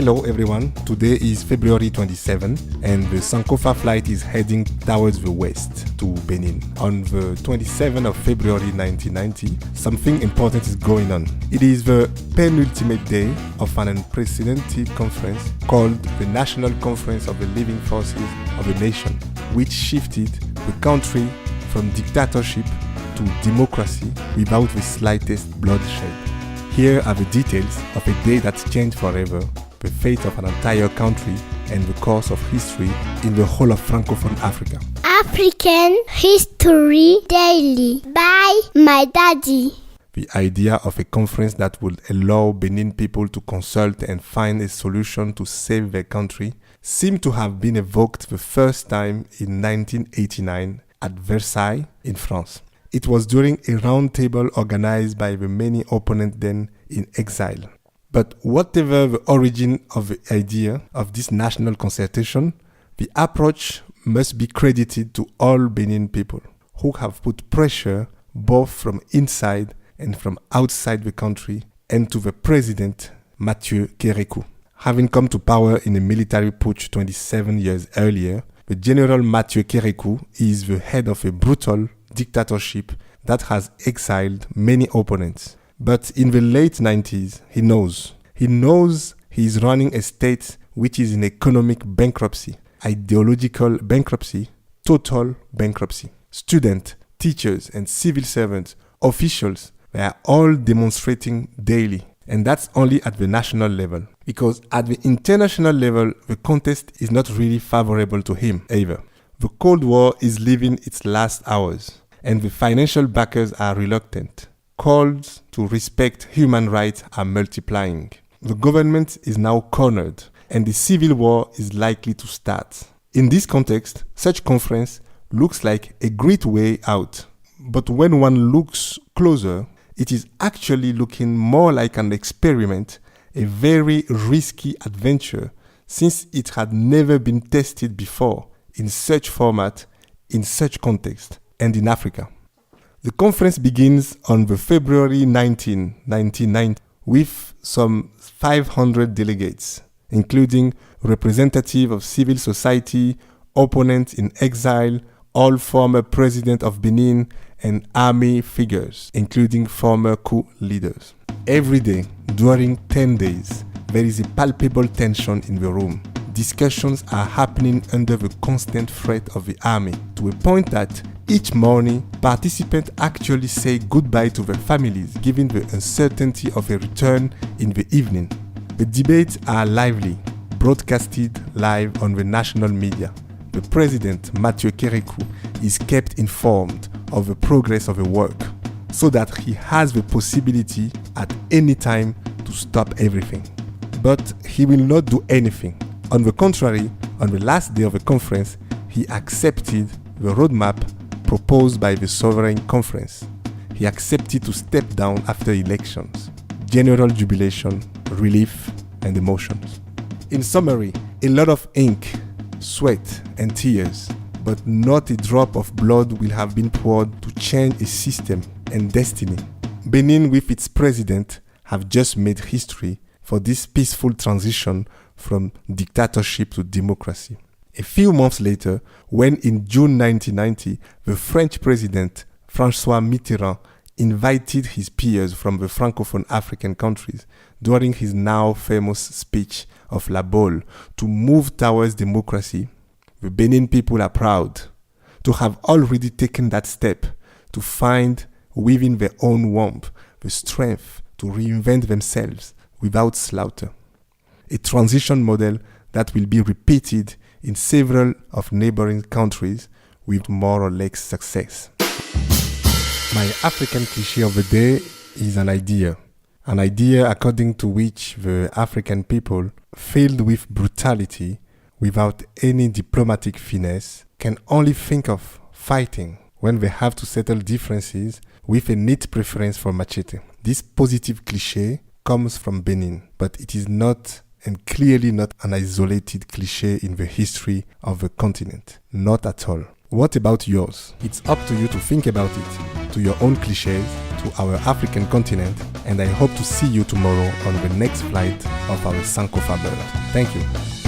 Hello everyone, today is February 27 and the Sankofa flight is heading towards the west to Benin. On the 27th of February 1990, something important is going on. It is the penultimate day of an unprecedented conference called the National Conference of the Living Forces of a Nation, which shifted the country from dictatorship to democracy without the slightest bloodshed. Here are the details of a day that changed forever the fate of an entire country and the course of history in the whole of francophone Africa. African History Daily by my daddy. The idea of a conference that would allow Benin people to consult and find a solution to save their country seemed to have been evoked the first time in 1989 at Versailles in France. It was during a roundtable organized by the many opponents then in exile. But whatever the origin of the idea of this national consultation, the approach must be credited to all Benin people who have put pressure both from inside and from outside the country and to the President Mathieu Kerekou. Having come to power in a military putsch 27 years earlier, the General Mathieu Kerekou is the head of a brutal dictatorship that has exiled many opponents. But in the late 90s, he knows he is running a state which is in economic bankruptcy, ideological bankruptcy, total bankruptcy. Students, teachers, and civil servants, officials, they are all demonstrating daily. And that's only at the national level. Because at the international level, the context is not really favorable to him either. The Cold War is living its last hours, and the financial backers are reluctant. Calls to respect human rights are multiplying. The government is now cornered, and the civil war is likely to start. In this context, such conference looks like a great way out. But when one looks closer, it is actually looking more like an experiment, a very risky adventure, since it had never been tested before in such format, in such context, and in Africa. The conference begins on the February 19, 1990 with some 500 delegates, including representatives of civil society, opponents in exile, all former president of Benin, and army figures, including former coup leaders. Every day, during 10 days, there is a palpable tension in the room. Discussions are happening under the constant threat of the army, to a point that each morning, participants actually say goodbye to their families, given the uncertainty of a return in the evening. The debates are lively, broadcasted live on the national media. The President, Mathieu Kerekou, is kept informed of the progress of the work, so that he has the possibility at any time to stop everything. But he will not do anything. On the contrary, on the last day of the conference, he accepted the roadmap proposed by the Sovereign Conference. He accepted to step down after elections. General jubilation, relief, and emotions. In summary, a lot of ink, sweat, and tears, but not a drop of blood will have been poured to change a system and destiny. Benin, with its president, have just made history for this peaceful transition from dictatorship to democracy. A few months later, when in June 1990, the French president, François Mitterrand, invited his peers from the francophone African countries during his now famous speech of La Baule to move towards democracy, the Benin people are proud to have already taken that step to find within their own womb the strength to reinvent themselves without slaughter. A transition model that will be repeated in several of neighboring countries with more or less success. My African cliché of the day is an idea according to which the African people, filled with brutality, without any diplomatic finesse, can only think of fighting when they have to settle differences with a neat preference for machete. This positive cliché comes from Benin, but it is not and clearly not an isolated cliché in the history of the continent. Not at all. What about yours? It's up to you to think about it, to your own clichés, to our African continent, and I hope to see you tomorrow on the next flight of our Sankofa bird. Thank you.